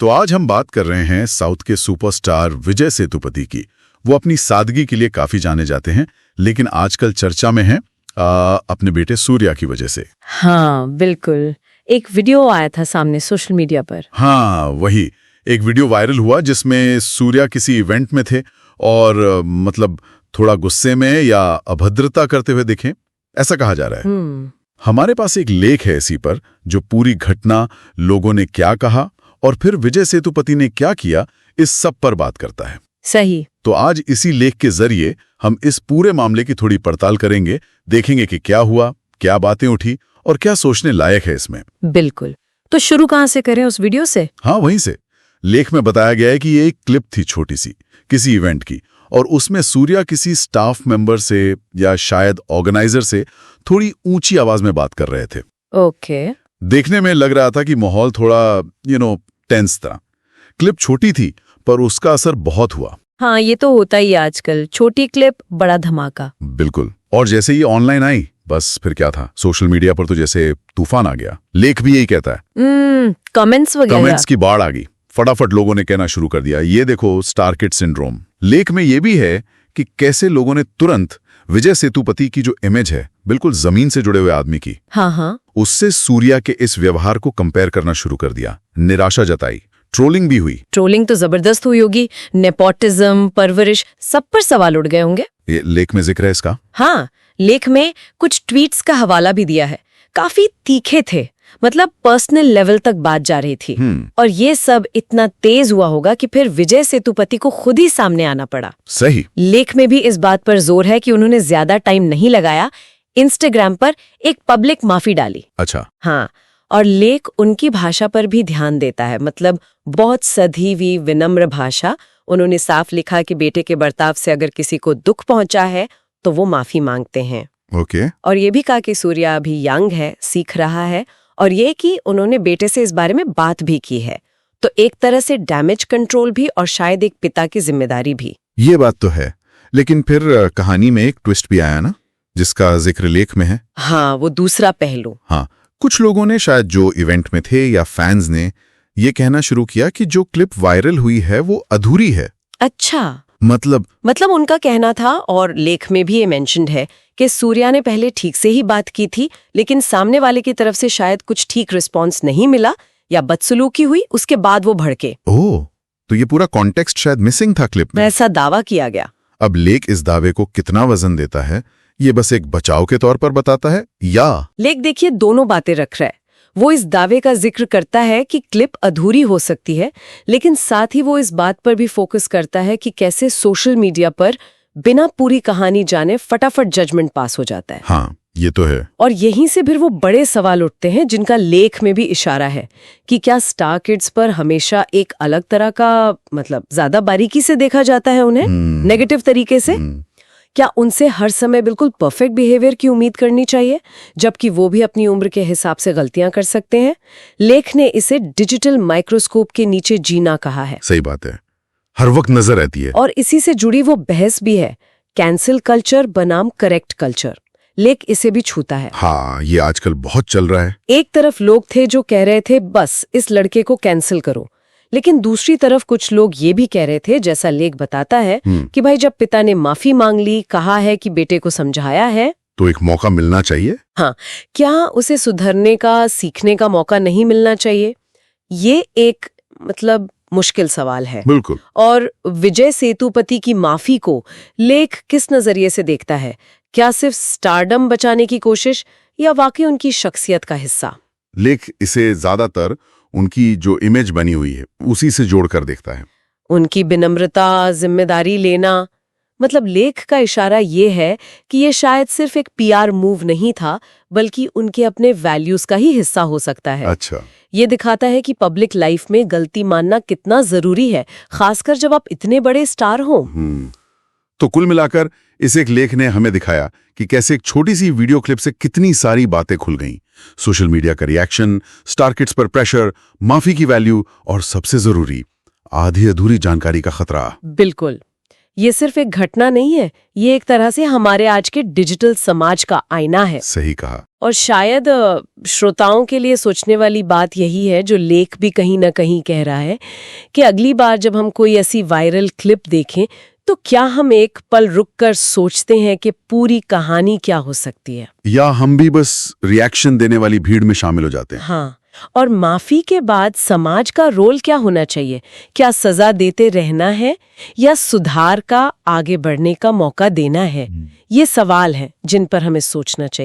तो आज हम बात कर रहे हैं साउथ के सुपरस्टार विजय सेतुपति की। वो अपनी सादगी के लिए काफी जाने जाते हैं, लेकिन आजकल चर्चा में हैं अपने बेटे सूर्या की वजह से। हाँ बिल्कुल, एक वीडियो आया था सामने सोशल मीडिया पर। हाँ वही, एक वीडियो वायरल हुआ जिसमें सूर्या किसी इवेंट में थे और मतलब थोड़ा गुस्से में या अभद्रता करते हुए दिखे, ऐसा कहा जा रहा है। हमारे पास एक लेख है इसी पर, जो पूरी घटना, लोगों ने क्या कहा और फिर विजय सेतुपति ने क्या किया, इस सब पर बात करता है। सही। तो आज इसी लेख के जरिए हम इस पूरे मामले की थोड़ी पड़ताल करेंगे, देखेंगे कि क्या हुआ, क्या बातें उठी और क्या सोचने लायक है इसमें। बिल्कुल। तो शुरू कहाँ से करें, उस वीडियो से? हाँ वहीं से। लेख में बताया गया है कि ये एक क्लिप थी छोटी सी, किसी इवेंट की, और उसमें सूर्या किसी स्टाफ मेंबर से या शायद ऑर्गेनाइजर से थोड़ी ऊंची आवाज में बात कर रहे थे। ओके। देखने में लग रहा था कि माहौल थोड़ा टेंस था। क्लिप छोटी थी पर उसका असर बहुत हुआ। हाँ, ये तो होता ही आजकल, छोटी क्लिप बड़ा धमाका। बिल्कुल। और जैसे ही ऑनलाइन आई, बस फिर क्या था, सोशल मीडिया पर तो जैसे तूफान आ गया। लेख भी यही कहता है। कमेंट्स वगैरह, कमेंट्स की बाढ़ आ गई। फटाफट लोगों ने कहना शुरू कर दिया, ये देखो स्टार किड सिंड्रोम। लेख में ये भी है कि कैसे लोगों ने तुरंत विजय सेतुपति की जो इमेज है, बिल्कुल जमीन से जुड़े हुए आदमी की, हाँ, उससे सूर्या के इस व्यवहार को कंपेयर करना शुरू कर दिया। निराशा जताई, ट्रोलिंग भी हुई। ट्रोलिंग तो जबरदस्त हुई होगी। नेपोटिज्म, परवरिश, सब पर सवाल उठ गए होंगे। ये लेख में जिक्र है इसका। हाँ, लेख में कुछ ट्वीट्स का हवाला भी दिया है। काफी तीखे थे, मतलब पर्सनल लेवल तक बात जा रही थी। और ये सब इतना तेज हुआ होगा कि फिर विजय सेतुपति को खुद ही सामने आना पड़ा। सही। लेख में भी इस बात पर जोर है कि उन्होंने ज्यादा टाइम नहीं लगाया, इंस्टाग्राम पर एक पब्लिक माफी डाली। अच्छा। हाँ, और लेख उनकी भाषा पर भी ध्यान देता है, मतलब बहुत सधी हुई विनम्र भाषा। उन्होंने साफ लिखा कि बेटे के बर्ताव से अगर किसी को दुख पहुंचा है तो वो माफी मांगते हैं। ओके। और ये भी कहा कि सूर्या अभी यंग है, सीख रहा है, और ये कि उन्होंने बेटे से इस बारे में बात भी की है। तो एक तरह से डैमेज कंट्रोल भी और शायद एक पिता की जिम्मेदारी भी। ये बात तो है, लेकिन फिर कहानी में एक ट्विस्ट भी आया ना, जिसका जिक्र लेख में है। हाँ, वो दूसरा पहलू। हाँ, कुछ लोगों ने, शायद जो इवेंट में थे या फैंस ने, ये कहना शुरू किया कि जो क्लिप वायरल हुई है वो अधूरी है। अच्छा। मतलब उनका कहना था, और लेख में भी ये मेंशन्ड है, कि सूर्या ने पहले ठीक से ही बात की थी, लेकिन सामने वाले की तरफ से शायद कुछ ठीक रिस्पॉन्स नहीं मिला या बदसलूकी हुई, उसके बाद वो भड़के। ओह, तो ये पूरा कॉन्टेक्स्ट शायद मिसिंग था क्लिप में। ऐसा दावा किया गया। अब लेख इस दावे को कितना वजन देता है, ये बस एक बचाव के तौर पर बताता है, या लेख देखिए दोनों बातें रख रहा है। वो इस दावे का जिक्र करता है कि क्लिप अधूरी हो सकती है, लेकिन साथ ही वो इस बात पर भी फोकस करता है कि कैसे सोशल मीडिया पर बिना पूरी कहानी जाने फटाफट जजमेंट पास हो जाता है। हाँ, ये तो है। और यहीं से फिर वो बड़े सवाल उठते हैं, जिनका लेख में भी इशारा है कि क्या स्टार किड्स पर हमेशा एक अलग तरह का, मतलब ज्यादा बारीकी से देखा जाता है उन्हें, नेगेटिव तरीके से? क्या उनसे हर समय बिल्कुल परफेक्ट बिहेवियर की उम्मीद करनी चाहिए, जबकि वो भी अपनी उम्र के हिसाब से गलतियां कर सकते हैं? लेख ने इसे डिजिटल माइक्रोस्कोप के नीचे जीना कहा है। सही बात है, हर वक्त नजर रहती है। और इसी से जुड़ी वो बहस भी है, कैंसिल कल्चर बनाम करेक्ट कल्चर। लेख इसे भी छूता है। हाँ, ये आजकल बहुत चल रहा है। एक तरफ लोग थे जो कह रहे थे बस इस लड़के को कैंसिल करो, लेकिन दूसरी तरफ कुछ लोग ये भी कह रहे थे, जैसा लेख बताता है, कि भाई जब पिता ने माफी मांग ली, कहा है कि बेटे को समझाया है, तो एक मौका मिलना चाहिए। हाँ, क्या उसे सुधरने का, सीखने का मौका नहीं मिलना चाहिए? ये एक मतलब मुश्किल सवाल है। बिल्कुल। और विजय सेतुपति की माफी को लेख किस नजरिए से देखता है? क्या सिर्फ स्टारडम बचाने की कोशिश, या वाकई उनकी शख्सियत का हिस्सा? लेख इसे ज्यादातर उनकी जो इमेज बनी हुई है उसी से जोड़कर देखता है। उनकी विनम्रता, जिम्मेदारी लेना, मतलब लेख का इशारा ये है कि ये शायद सिर्फ एक पीआर मूव नहीं था, बल्कि उनके अपने वैल्यूज का ही हिस्सा हो सकता है। अच्छा। ये दिखाता है कि पब्लिक लाइफ में गलती मानना कितना जरूरी है, खासकर जब आप इतने बड़े स्टार हो। तो कुल मिलाकर इस एक लेख ने हमें दिखाया कि कैसे एक छोटी सी वीडियो क्लिप से कितनी सारी बातें खुल गईं। सोशल मीडिया का रिएक्शन, स्टार किड्स पर प्रेशर, माफी की वैल्यू और सबसे जरूरी आधी अधूरी जानकारी का खतरा। बिल्कुल। ये सिर्फ एक घटना नहीं है, ये एक तरह से हमारे आज के डिजिटल समाज का आईना है। सही कहा। और शायद श्रोताओं के लिए सोचने वाली बात यही है, जो लेख भी कहीं ना कहीं कह रहा है, कि अगली बार जब हम कोई ऐसी वायरल क्लिप देखें तो क्या हम एक पल रुककर सोचते हैं कि पूरी कहानी क्या हो सकती है, या हम भी बस रिएक्शन देने वाली भीड़ में शामिल हो जाते हैं। हाँ, और माफी के बाद समाज का रोल क्या होना चाहिए? क्या सजा देते रहना है या सुधार का, आगे बढ़ने का मौका देना है? ये सवाल हैं जिन पर हमें सोचना चाहिए।